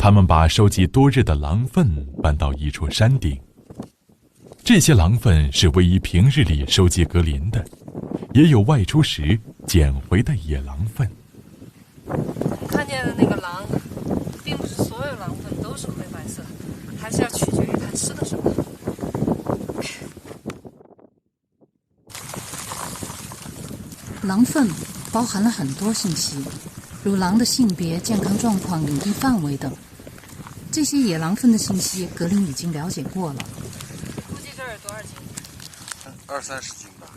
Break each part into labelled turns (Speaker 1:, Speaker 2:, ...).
Speaker 1: 他们把收集多日的狼粪搬到一处山顶。这些狼粪是唯一平日里收集格林的，也有外出时捡回的野狼粪。
Speaker 2: 我们看见的那个狼，并不是所有狼粪都是灰白色，还是要取决于它吃的什么。
Speaker 3: 狼粪包含了很多信息，如狼的性别、健康状况、领地范围等。这些野狼粪的信息，格林已经了解过了。
Speaker 2: 估计这儿有多少斤
Speaker 4: ？20-30斤吧。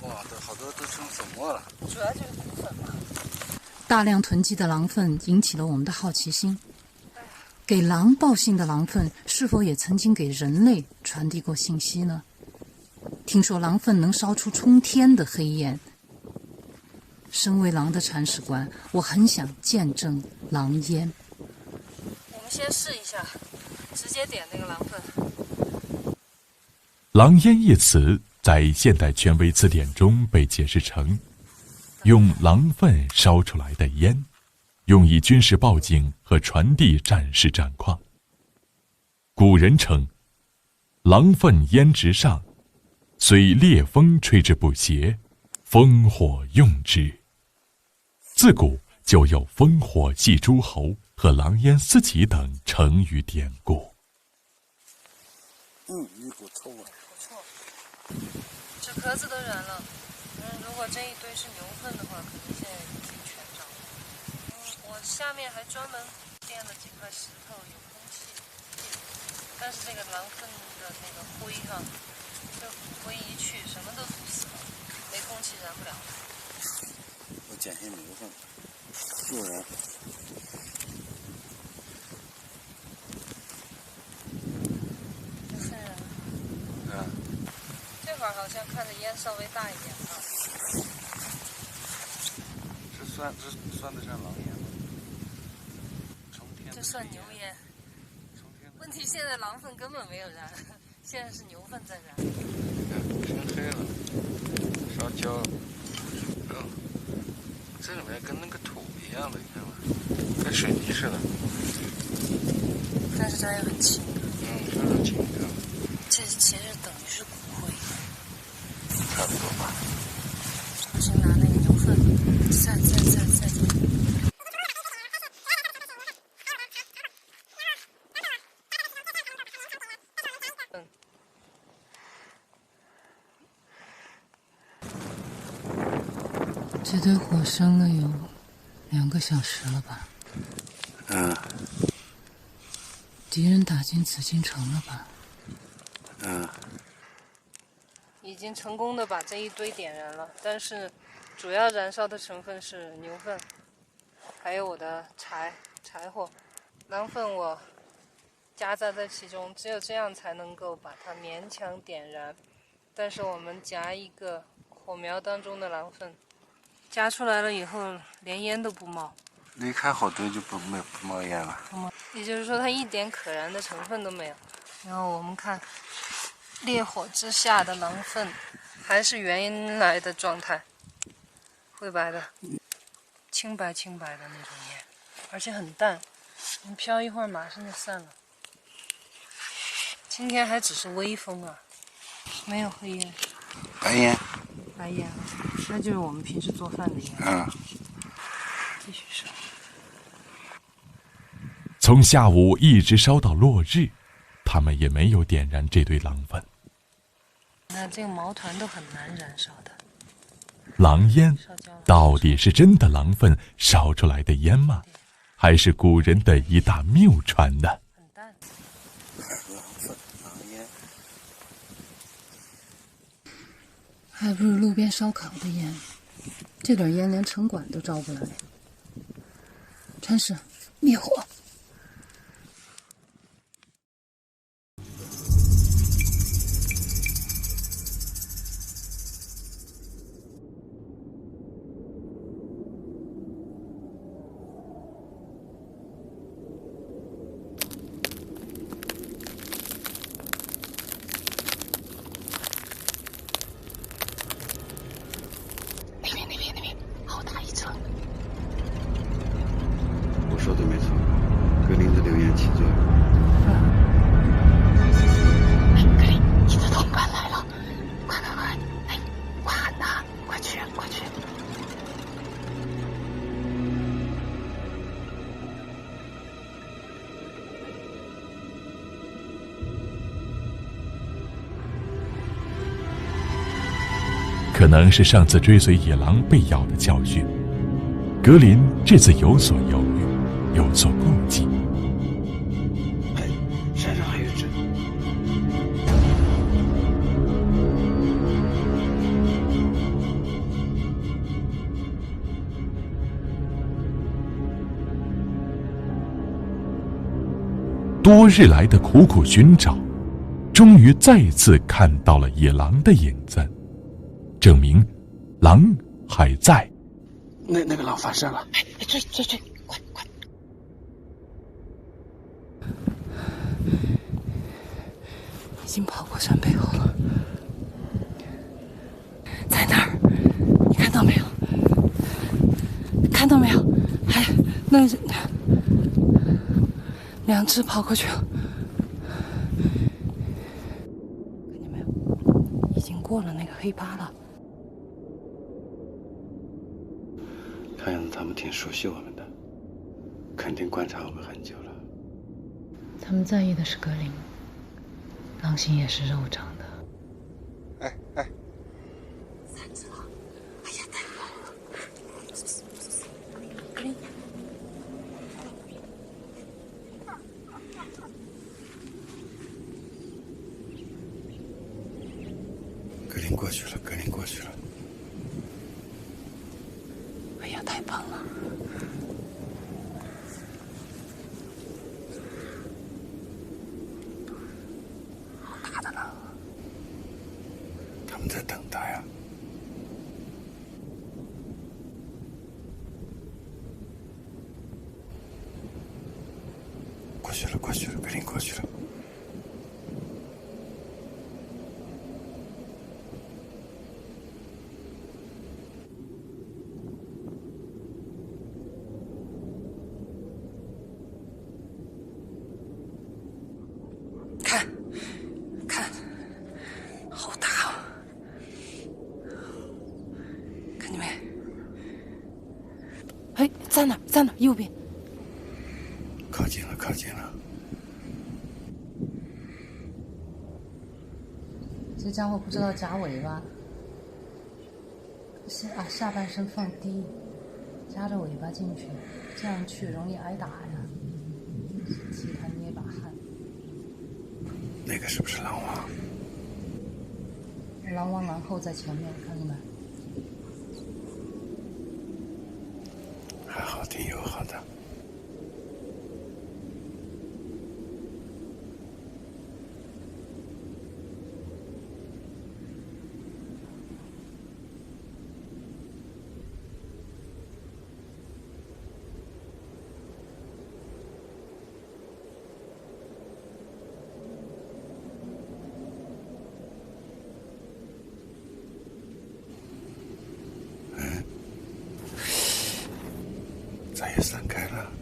Speaker 4: 哇，这好多都成粉末了。
Speaker 2: 主要就是骨粉嘛。
Speaker 3: 大量囤积的狼粪引起了我们的好奇心。给狼报信的狼粪是否也曾经给人类传递过信息呢？听说狼粪能烧出冲天的黑烟。身为狼的铲屎官，我很想见证狼烟。
Speaker 2: 我们先试一下，直接点那个狼粪。
Speaker 1: 狼烟一词在现代权威词典中被解释成用狼粪烧出来的烟，用以军事报警和传递战事战况。古人称狼粪烟直上，虽烈风吹之不斜，烽火用之。自古就有烽火戏诸侯和狼烟四起等成语典故。
Speaker 4: 一股臭味。
Speaker 2: 不错，纸壳子都燃了。如果这一堆是牛粪的话，可能现在已经全着了。我下面还专门垫了几块石头，有空气。但是这个狼粪的那个灰哈，这灰一去，什么都堵死了，没空气燃不了。
Speaker 4: 我捡些牛粪，助燃。
Speaker 2: 这瘆人。这会儿好像看着烟稍微大一点啊。
Speaker 4: 这算得上狼烟吗？
Speaker 2: 这算牛烟。问题现在狼粪根本没有燃，现在是牛粪在燃。
Speaker 4: 天黑了，烧焦了。这里面跟那个土一样的，你看吗？跟水泥似的。
Speaker 2: 但是它也很轻。
Speaker 4: 非常轻。
Speaker 2: 这其实等于是骨灰。
Speaker 4: 差不多吧。
Speaker 2: 我先拿那个牛粪，再。
Speaker 3: 这堆火生了有2个小时了吧？敌人打进紫禁城了吧？
Speaker 2: 已经成功的把这一堆点燃了，但是主要燃烧的成分是牛粪，还有我的柴火。狼粪我夹杂在其中，只有这样才能够把它勉强点燃。但是我们夹一个火苗当中的狼粪，夹出来了以后连烟都不冒，
Speaker 4: 离开好多就不冒烟了。
Speaker 2: 也就是说它一点可燃的成分都没有。然后我们看烈火之下的狼粪还是原来的状态，灰白的，清白的那种烟，而且很淡，你飘一会儿马上就散了。今天还只是微风啊，没有黑烟。白烟，那就是我们平时做饭的烟。继续烧。
Speaker 1: 从下午一直烧到落日，他们也没有点燃这堆狼粪。
Speaker 2: 那这个毛团都很难燃烧的。
Speaker 1: 狼烟到底是真的狼粪烧出来的烟吗？还是古人的一大谬传呢？
Speaker 2: 很淡。
Speaker 4: 狼烟。
Speaker 3: 还不如路边烧烤的烟，这点烟连城管都招不来。铲屎，灭火。
Speaker 4: 我说的没错。
Speaker 1: 可能是上次追随野狼被咬的教训，格林这次有所犹豫，有所顾忌。
Speaker 4: 哎，山上还有只。
Speaker 1: 多日来的苦苦寻找，终于再次看到了野狼的影子，证明狼还在。
Speaker 4: 那个狼反射了，
Speaker 3: 追，快！已经跑过山背后了，在那儿，你看到没有？看到没有？还那两只跑过去了，看见没有？已经过了那个黑疤了。
Speaker 4: 看样子他们挺熟悉我们的，肯定观察我们很久了。
Speaker 3: 他们在意的是格林，狼心也是肉长的。
Speaker 4: 哎，
Speaker 3: 三只了！哎呀，太棒了！格林，
Speaker 4: 格林过去了，格林过去了。
Speaker 3: 哎呀，太棒了！好大的狼！
Speaker 4: 他们在等他呀。过去了，格林过去了。
Speaker 3: 看，好大哦！看见没？哎，在哪？右边。
Speaker 4: 靠近了。
Speaker 3: 这家伙不知道夹尾巴，下半身放低，夹着尾巴进去，这样去容易挨打呀。替他捏把汗。
Speaker 4: 那个是不是狼王？
Speaker 3: 狼王然后在前面，看见没？
Speaker 4: 还好，挺友好的。再也散开了。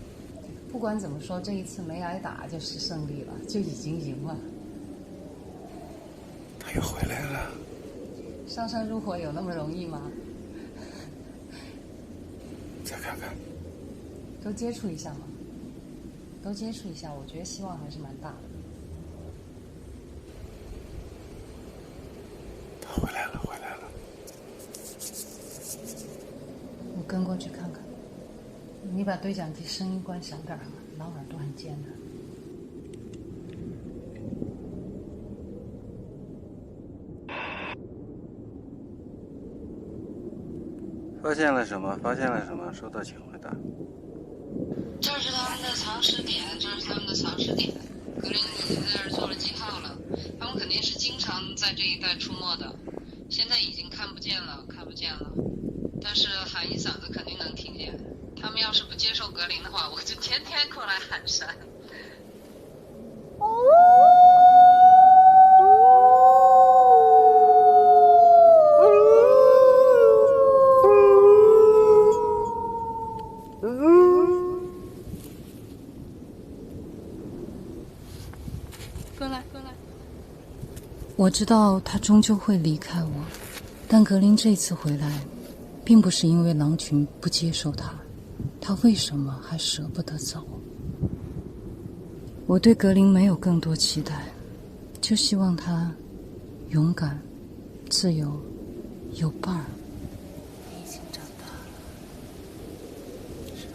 Speaker 3: 不管怎么说，这一次没挨打就是胜利了，就已经赢了。
Speaker 4: 他又回来了。
Speaker 3: 上山入伙有那么容易吗？
Speaker 4: 再看看。
Speaker 3: 都接触一下嘛，我觉得希望还是蛮大的。
Speaker 4: 他回来了。
Speaker 3: 我跟过去看看。你把对讲机声音关小点啊，狼耳朵很尖的。
Speaker 4: 发现了什么？收到，请回答。
Speaker 2: 这是他们的藏尸点，格林已经在这儿做了记号了。他们肯定是经常在这一带出没的，现在已经看不见了。但是喊一嗓子肯定能听见。他们要是不接受格林的话，我就天天过来喊山。过来。
Speaker 3: 我知道他终究会离开我，但格林这次回来，并不是因为狼群不接受他，他为什么还舍不得走？我对格林没有更多期待，就希望他勇敢、自由、有伴儿。
Speaker 2: 你已经长大了，是吧？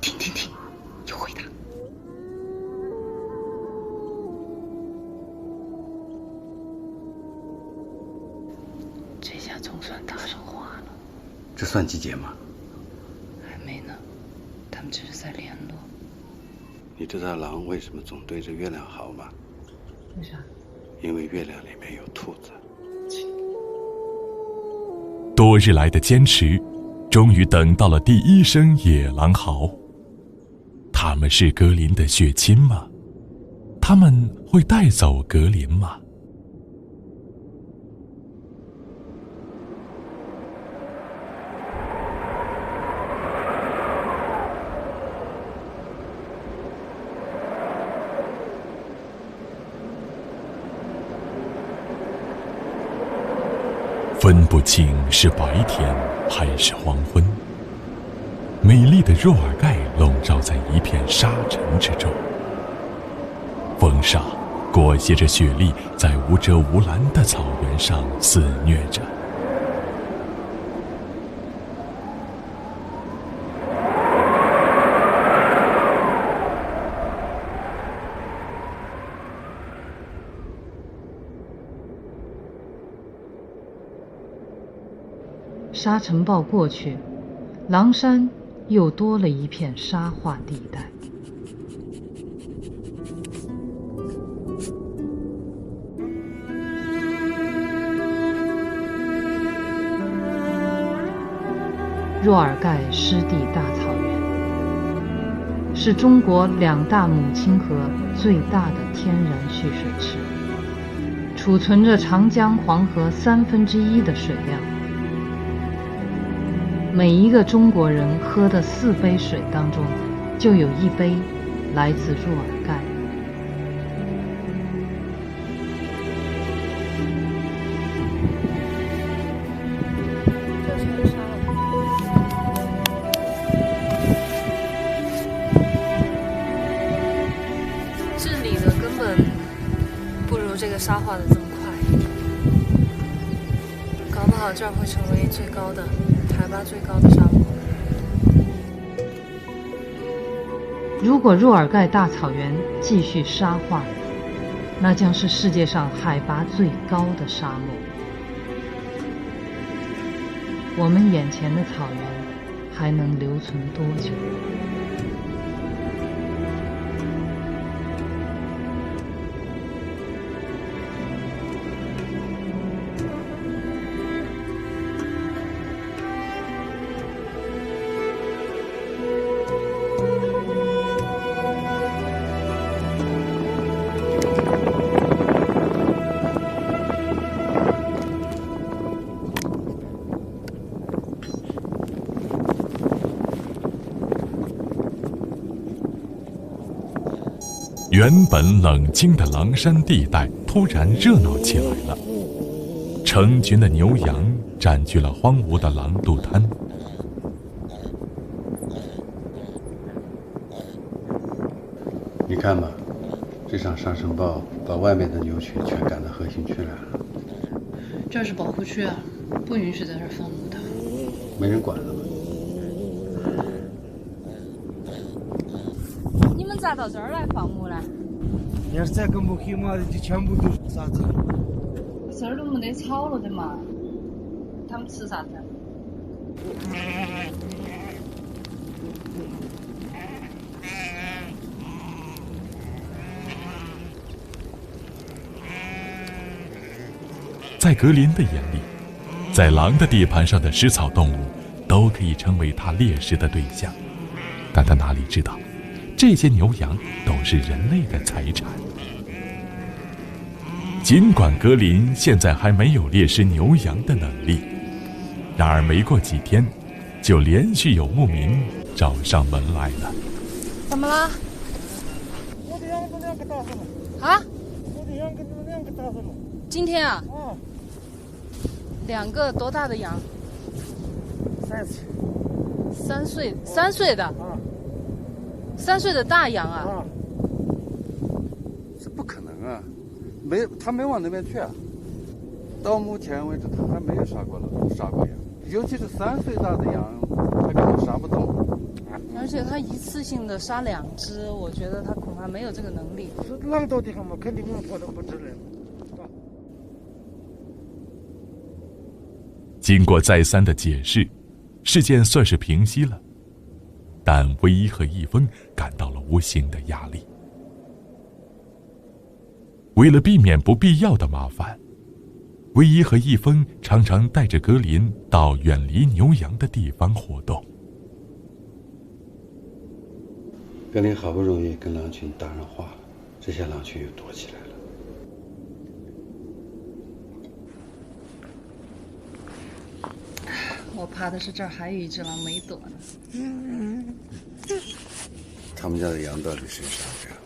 Speaker 3: 听，有回答。这下总算搭上话了。
Speaker 4: 这算集结吗？
Speaker 3: 还没呢，他们只是在联络。
Speaker 4: 你知道狼为什么总对着月亮嚎吗？
Speaker 3: 为啥？
Speaker 4: 因为月亮里面有兔子。
Speaker 1: 多日来的坚持，终于等到了第一声野狼嚎。他们是格林的血亲吗？他们会带走格林吗？分不清是白天还是黄昏。美丽的若尔盖笼罩在一片沙尘之中，风沙裹挟着雪粒在无遮无拦的草原上肆虐着。
Speaker 3: 沙尘暴过去，狼山又多了一片沙化地带。若尔盖湿地大草原是中国2大母亲河最大的天然蓄水池，储存着长江、黄河1/3的水量。每一个中国人喝的4杯水当中，就有1杯来自若尔盖。
Speaker 2: 治理的根本不如这个沙化的这么快，搞不好这儿会成为最高的。海拔最高的沙漠。
Speaker 3: 如果若尔盖大草原继续沙化，那将是世界上海拔最高的沙漠。我们眼前的草原还能留存多久？
Speaker 1: 原本冷清的狼山地带突然热闹起来了，成群的牛羊占据了荒芜的狼渡滩。
Speaker 4: 你看吧，这场沙尘暴把外面的牛群全赶到核心区来了。
Speaker 3: 这是保护区啊，不允许在这儿放牧的。
Speaker 4: 没人管了吗？
Speaker 5: 你们咋到这儿来放牧呢？
Speaker 6: 要是再跟不起嘛，就全部都杀走。
Speaker 5: 这儿都没得草了的嘛。他们吃啥子？
Speaker 1: 在格林的眼里，在狼的地盘上的食草动物都可以成为他猎食的对象，但他哪里知道，这些牛羊都是人类的财产。尽管格林现在还没有猎食牛羊的能力，然而没过几天，就连续有牧民找上门来了。
Speaker 5: 怎么了？
Speaker 6: 我的羊子2个打死了。
Speaker 5: 啊？
Speaker 6: 我的羊子2个打死了。
Speaker 5: 今天啊
Speaker 6: 啊
Speaker 5: ，2个多大的羊
Speaker 6: ，3岁。
Speaker 5: ？3岁，3岁的
Speaker 6: 啊
Speaker 5: ，3岁的大羊啊！
Speaker 6: 啊，
Speaker 4: 这不可能啊！他没往那边去啊。到目前为止，他还没有杀过羊，尤其是3岁大的羊，他根本杀不动。
Speaker 5: 而且他一次性的杀2只，我觉得他恐怕没有这个能力。
Speaker 6: 是狼到地方嘛，肯定我跑得不止了。
Speaker 1: 经过再三的解释，事件算是平息了，但唯一和一峰感到了无形的压力。为了避免不必要的麻烦，唯一和一峰常常带着格林到远离牛羊的地方活动。
Speaker 4: 格林好不容易跟狼群搭上话了，这些狼群又躲起来了。
Speaker 3: 我怕的是这儿还有一只狼没躲呢。
Speaker 4: 他们家的羊到底谁杀的呀？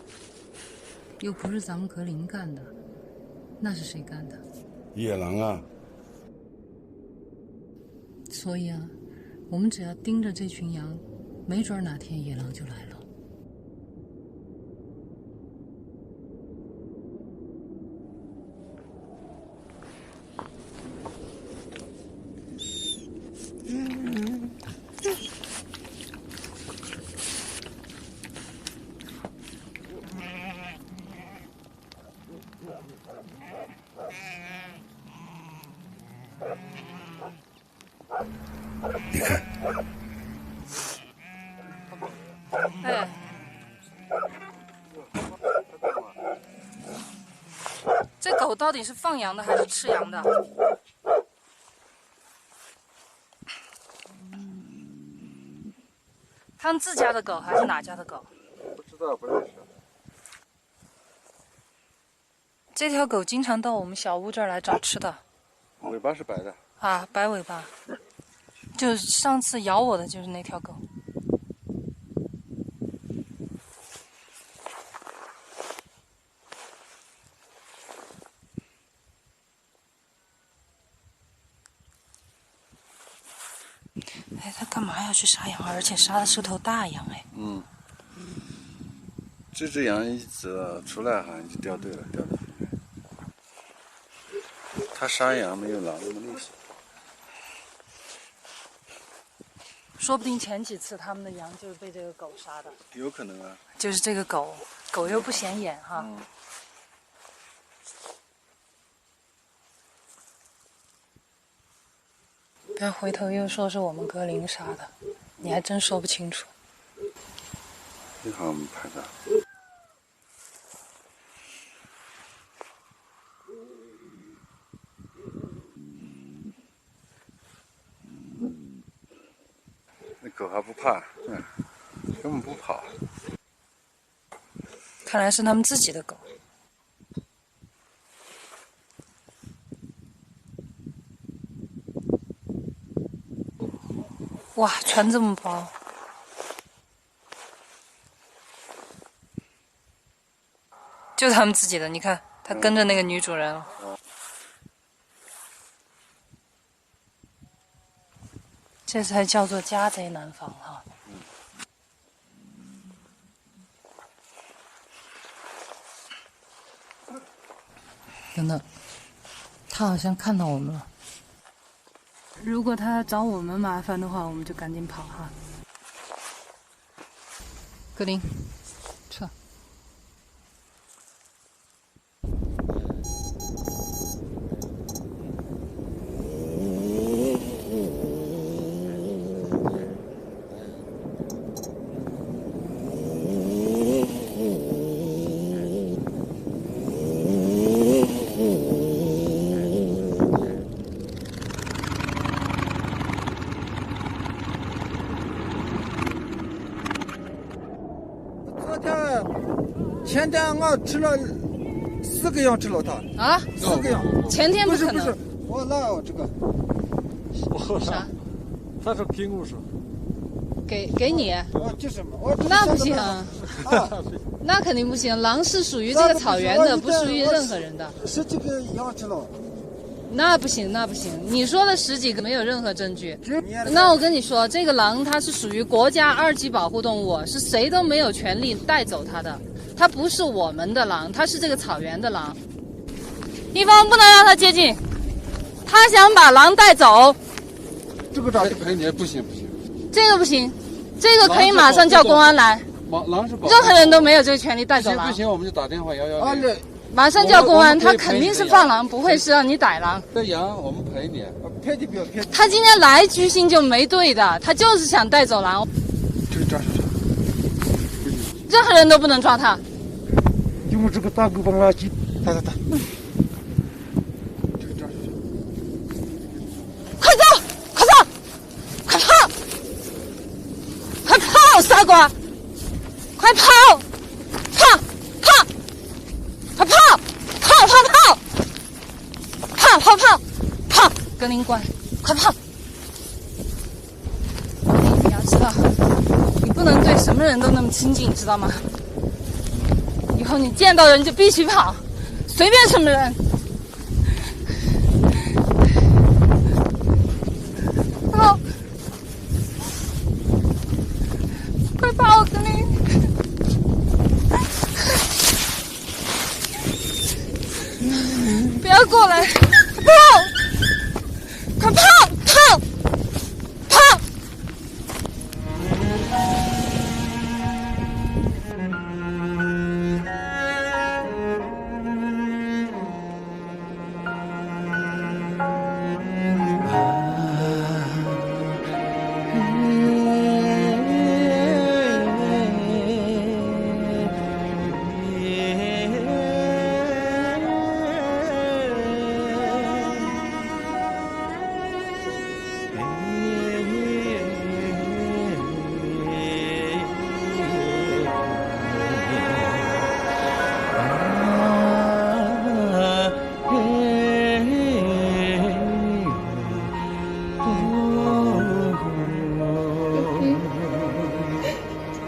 Speaker 3: 又不是咱们格林干的，那是谁干的？
Speaker 4: 野狼啊！
Speaker 3: 所以啊，我们只要盯着这群羊，没准哪天野狼就来了。
Speaker 4: 你看，
Speaker 2: 哎，这狗到底是放羊的还是吃羊的？他们自家的狗还是哪家的狗？
Speaker 4: 不知道，不认识。
Speaker 2: 这条狗经常到我们小屋这儿来找吃的。
Speaker 4: 尾巴是白的。
Speaker 2: 啊，白尾巴。就上次咬我的就是那条狗。哎，他干嘛要去杀羊？而且杀的是头大羊哎。
Speaker 4: 嗯。这只羊一直出来好像就掉队了，掉到里面。它杀羊没有狼那么厉害。
Speaker 2: 说不定前几次他们的羊就是被这个狗杀的。
Speaker 4: 有可能啊。
Speaker 2: 就是这个狗，狗又不显眼哈。不要回头又说是我们格林杀的，你还真说不清楚。
Speaker 4: 幸好我们拍到。那狗还不怕，根本不跑。
Speaker 2: 看来是他们自己的狗。哇，船这么薄。就是他们自己的，你看，他跟着那个女主人了。这才叫做家贼难防哈。
Speaker 3: 等等，他好像看到我们了。
Speaker 2: 如果他找我们麻烦的话，我们就赶紧跑哈。
Speaker 3: 格林，撤。
Speaker 6: 前天我吃了4个羊，吃了它
Speaker 2: 啊
Speaker 6: ，4个羊。
Speaker 2: 前天可能。
Speaker 6: 不是不是，我拿这个。
Speaker 2: 啥？
Speaker 6: 他说给我说。
Speaker 2: 给你？
Speaker 6: 就是嘛，我
Speaker 2: 那不行啊，那肯定不行。狼是属于这个草原的，不属于任何人的。
Speaker 6: 10几个羊吃了。
Speaker 2: 那不行，那不行。你说的10几个没有任何证据。那我跟你说，这个狼它是属于国家2级保护动物，是谁都没有权利带走它的。它不是我们的狼，它是这个草原的狼。一方不能让它接近，他想把狼带走。
Speaker 4: 这个咋赔你？不行不行。
Speaker 2: 这个不行，这个可以马上叫公安来。
Speaker 4: 狼是保护
Speaker 2: 任何人都没有这个权利带走狼。
Speaker 4: 不行，我们就打电话110。
Speaker 2: 马上叫公安，他肯定是放狼，不会是让你逮狼。
Speaker 4: 这羊我们赔你，
Speaker 6: 赔你不要赔。
Speaker 2: 他今天来居心就没对的，他就是想带走狼。
Speaker 4: 这个抓住他，
Speaker 2: 任何人都不能抓他。
Speaker 6: 用这个大狗帮垃圾打。
Speaker 4: 这个抓住他。
Speaker 2: 快走，快走，快跑，快跑，傻瓜，快跑，跑。快跑！跑！格林乖，快跑！你要知道，你不能对什么人都那么亲近，知道吗？以后你见到人就必须跑，随便什么人。跑！快跑，格林！不要过来！跑！快跑！跑！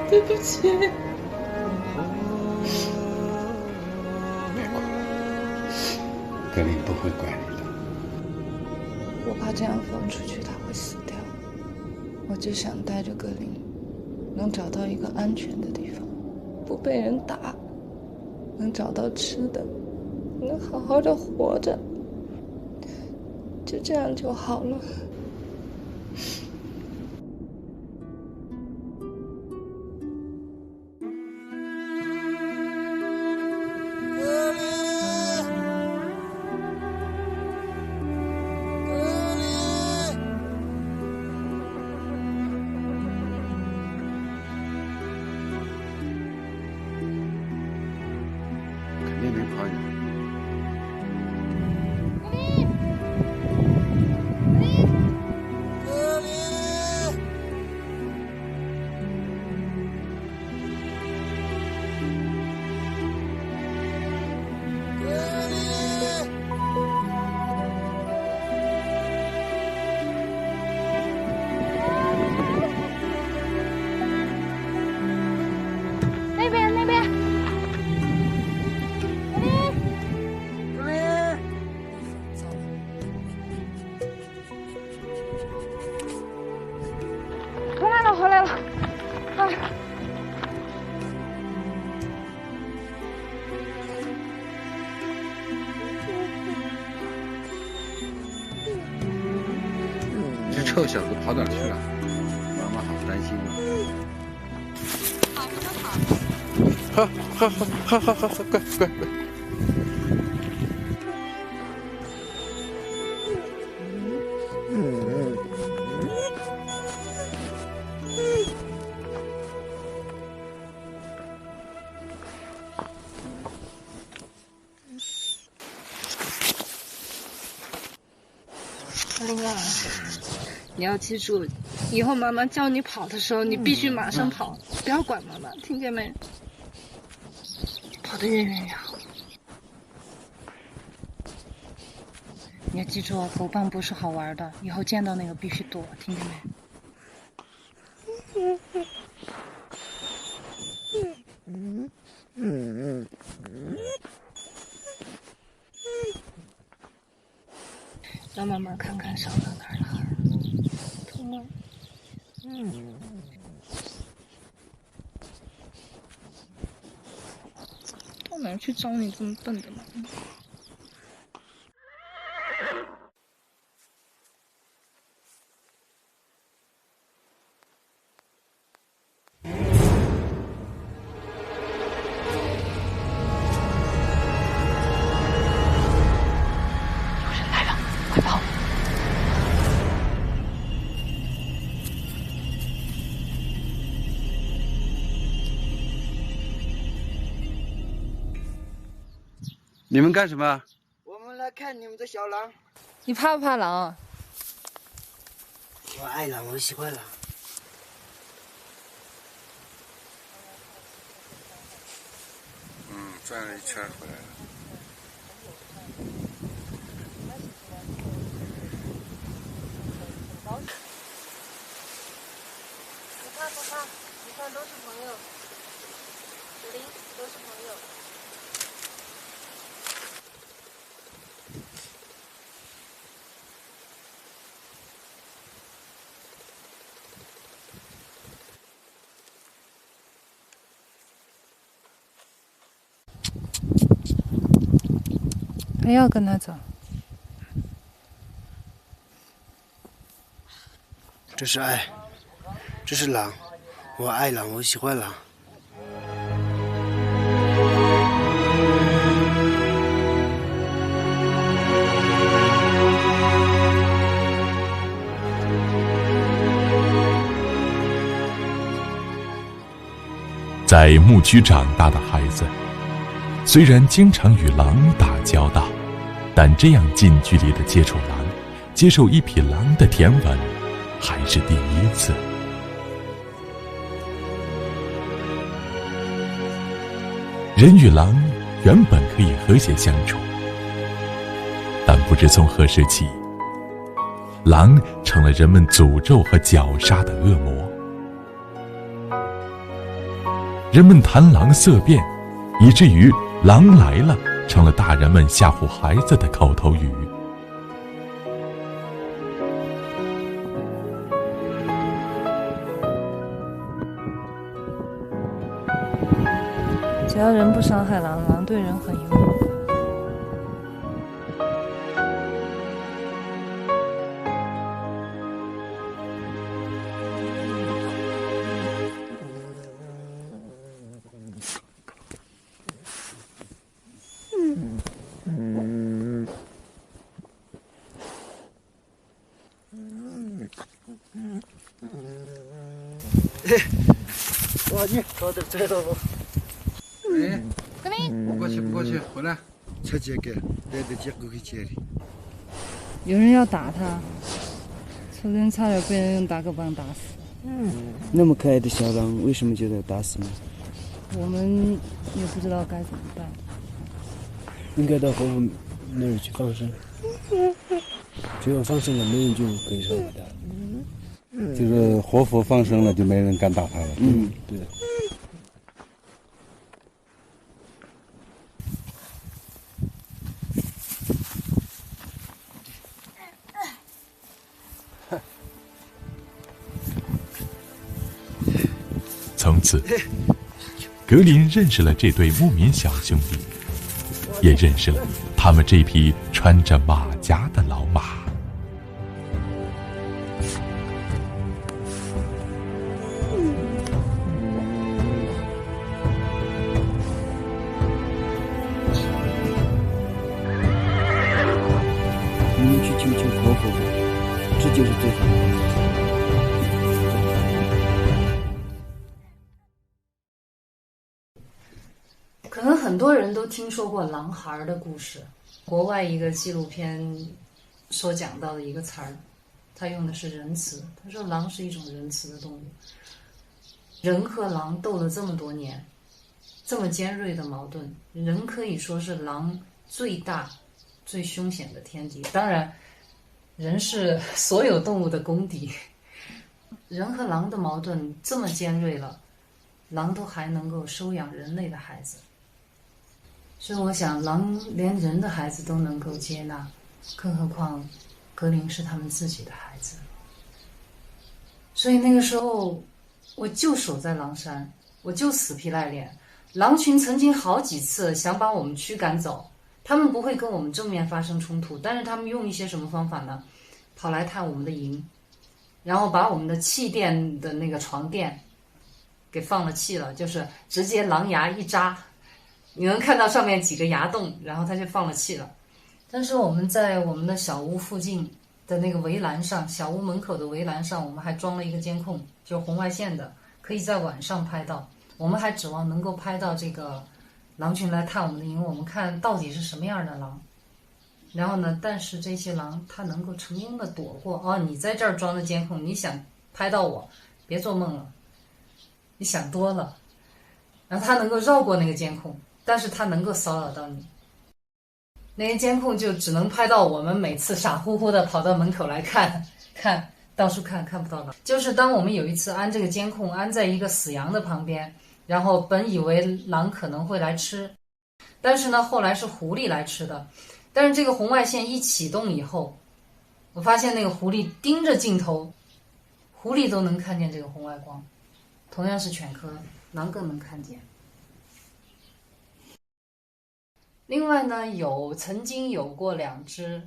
Speaker 2: 对不起。
Speaker 4: 格林不会怪你的。
Speaker 7: 我怕这样放出去他会死掉，我就想带着格林，能找到一个安全的地方，不被人打，能找到吃的，能好好的活着，就这样就好了。
Speaker 4: 肯定能跑远。
Speaker 2: 那边。回来了，哎。
Speaker 4: 这臭小子跑哪儿去了？妈妈好担心啊！好，乖。
Speaker 7: 林啊，你要记住，以后妈妈叫你跑的时候，你必须马上跑，不要管妈妈，听见没？
Speaker 3: 跑得越远越好。你要记住哦，狗棒不是好玩的，以后见到那个必须躲，听见没？要慢慢看看上到哪儿了。痛吗？到哪儿去找你这么笨的呢？
Speaker 4: 你们干什么？
Speaker 6: 我们来看你们的小狼。
Speaker 2: 你怕不怕狼？
Speaker 6: 我爱狼，我喜欢狼。
Speaker 4: 转了一圈回来了。
Speaker 2: 不怕不怕，你看都是朋友，林都是朋友。还要跟他走？
Speaker 6: 这是爱，这是狼，我爱狼，我喜欢狼。
Speaker 1: 在牧区长大的孩子，虽然经常与狼打交道，但这样近距离的接触狼，接受一匹狼的舔吻，还是第一次。人与狼原本可以和谐相处，但不知从何时起，狼成了人们诅咒和绞杀的恶魔。人们谈狼色变，以至于狼来了成了大人们吓唬孩子的口头语。
Speaker 2: 只要人不伤害狼，狼对人很友好。
Speaker 6: 我去，我的这头。
Speaker 4: 哎，不过去，不过去，回来。
Speaker 6: 才这个，带着结果给接的。
Speaker 2: 有人要打他，昨天差点被人用大狗棒打死。
Speaker 6: 那么可爱的小狼，为什么就要打死呢？
Speaker 2: 我们也不知道该怎么办。
Speaker 6: 应该到活佛那儿去放生。只有放生了，没人就可以伤害它。
Speaker 4: 就是活佛放生了，就没人敢打他了。
Speaker 6: 对。
Speaker 1: 从此，格林认识了这对牧民小兄弟，也认识了他们这匹穿着马甲的老马。
Speaker 6: 你们去求求活佛吧，这就是最好的。
Speaker 3: 可能很多人都听说过狼孩的故事，国外一个纪录片所讲到的一个词儿，他用的是仁慈。他说狼是一种仁慈的动物，人和狼斗了这么多年，这么尖锐的矛盾，人可以说是狼最大、最凶险的天敌。当然，人是所有动物的公敌。人和狼的矛盾这么尖锐了，狼都还能够收养人类的孩子，所以我想，狼连人的孩子都能够接纳，更何况格林是他们自己的孩子。所以那个时候，我就守在狼山，我就死皮赖脸。狼群曾经好几次想把我们驱赶走，他们不会跟我们正面发生冲突，但是他们用一些什么方法呢？跑来探我们的营，然后把我们的气垫的那个床垫给放了气了，就是直接狼牙一扎，你能看到上面几个牙洞，然后它就放了气了。但是我们在我们的小屋附近的那个围栏上，小屋门口的围栏上，我们还装了一个监控，就是红外线的，可以在晚上拍到。我们还指望能够拍到这个狼群来探我们的营，我们看到底是什么样的狼。然后呢，但是这些狼它能够成功的躲过，哦，你在这儿装的监控，你想拍到我，别做梦了，你想多了。然后它能够绕过那个监控，但是它能够骚扰到你。那些监控就只能拍到我们每次傻乎乎的跑到门口来看，到处看不到狼。就是当我们有一次安这个监控安在一个死羊的旁边，然后本以为狼可能会来吃，但是呢后来是狐狸来吃的。但是这个红外线一启动以后，我发现那个狐狸盯着镜头，狐狸都能看见这个红外光，同样是犬科，狼更能看见。另外呢，曾经有过两只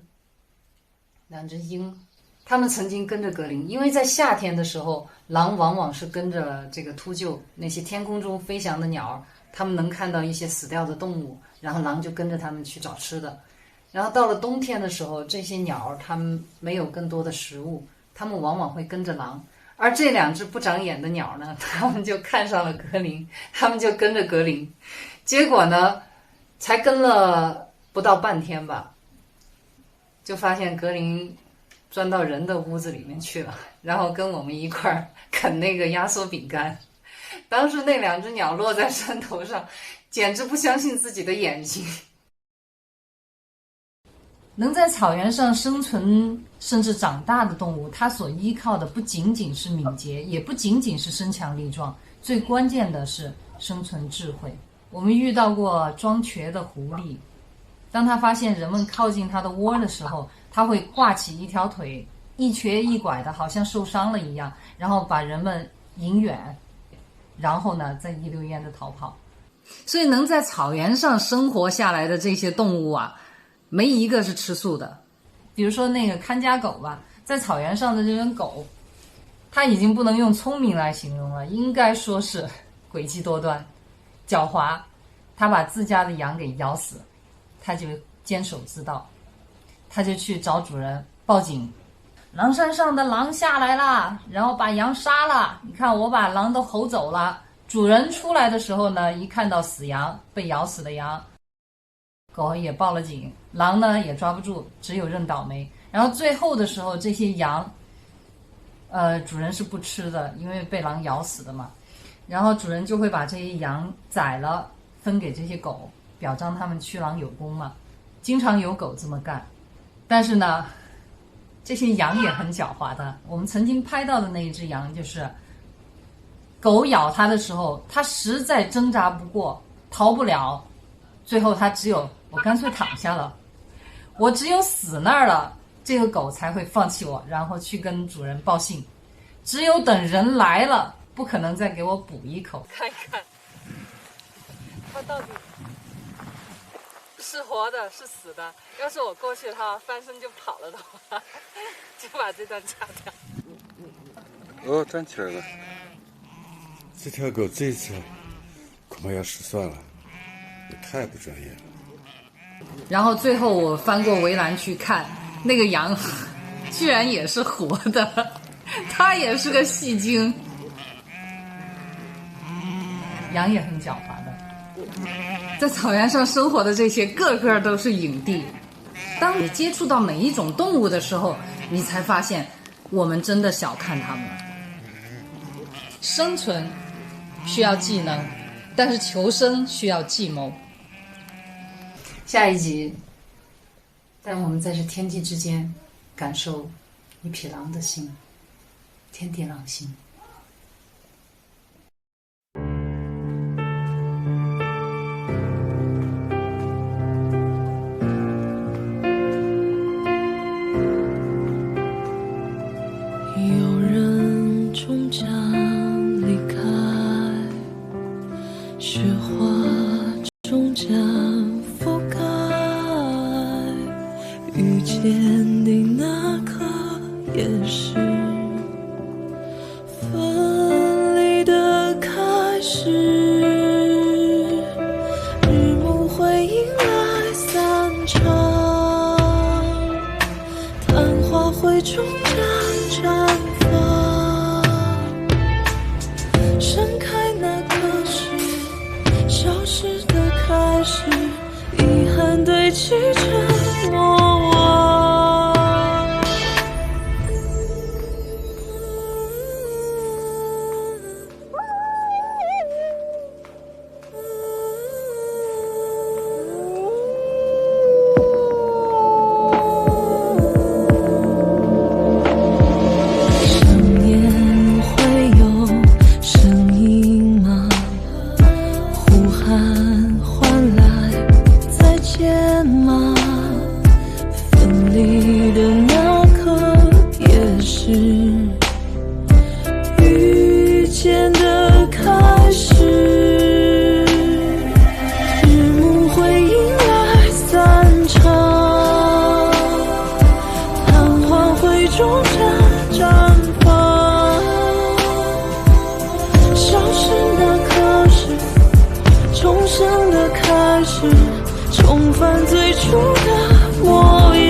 Speaker 3: 鹰，它们曾经跟着格林，因为在夏天的时候，狼往往是跟着这个秃鹫那些天空中飞翔的鸟，它们能看到一些死掉的动物，然后狼就跟着它们去找吃的。然后到了冬天的时候，这些鸟它们没有更多的食物，它们往往会跟着狼。而这两只不长眼的鸟呢，它们就看上了格林，它们就跟着格林。结果呢，才跟了不到半天吧，就发现格林钻到人的屋子里面去了，然后跟我们一块儿啃那个压缩饼干。当时那两只鸟落在山头上，简直不相信自己的眼睛。能在草原上生存甚至长大的动物，它所依靠的不仅仅是敏捷，也不仅仅是身强力壮，最关键的是生存智慧。我们遇到过装瘸的狐狸，当它发现人们靠近它的窝的时候，它会挂起一条腿，一瘸一拐的，好像受伤了一样，然后把人们引远，然后呢再一溜烟的逃跑。所以能在草原上生活下来的这些动物啊，没一个是吃素的。比如说那个看家狗吧，在草原上的这种狗，它已经不能用聪明来形容了，应该说是诡计多端、狡猾。它把自家的羊给咬死，它就坚守自盗，它就去找主人报警，狼山上的狼下来了，然后把羊杀了，你看我把狼都吼走了。主人出来的时候呢，一看到死羊，被咬死的羊，狗也报了警，狼呢也抓不住，只有认倒霉。然后最后的时候，这些羊主人是不吃的，因为被狼咬死的嘛，然后主人就会把这些羊宰了分给这些狗，表彰他们驱狼有功嘛。经常有狗这么干。但是呢，这些羊也很狡猾的。我们曾经拍到的那一只羊，就是狗咬它的时候，它实在挣扎不过，逃不了，最后它只有我干脆躺下了，我只有死那儿了，这个狗才会放弃我，然后去跟主人报信。只有等人来了，不可能再给我补一口。
Speaker 2: 看一看它到底是活的是死的。要是我过去它翻身就跑了的话，就把这段掐掉。
Speaker 4: 哦，站起来了。这条狗这一次恐怕要失算了，也太不专业了。
Speaker 3: 然后最后我翻过围栏去看，那个羊居然也是活的，它也是个戏精。羊也很狡猾的，在草原上生活的这些个个都是影帝。当你接触到每一种动物的时候，你才发现我们真的小看它们。生存需要技能，但是求生需要计谋。下一集，让我们在这天地之间感受一匹狼的心，天地狼心。
Speaker 7: 有人终将离开，雪花终将覆盖，遇见你那刻也是分离的开始，日暮会迎来散场，昙花会终将绽放，盛开那刻是消失的开始，遗憾堆砌成莫忘。想念会有声音吗？呼喊唤来再见吗？分离的那刻也是遇见的开始，日暮会迎来散场，昙花会终将绽放，消失那刻是重生的开始，重返最初的模样。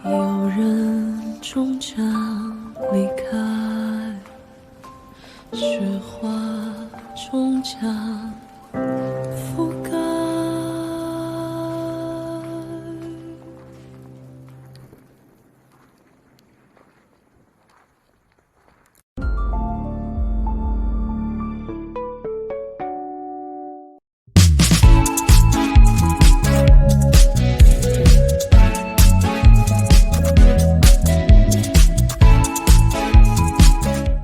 Speaker 7: 有人终将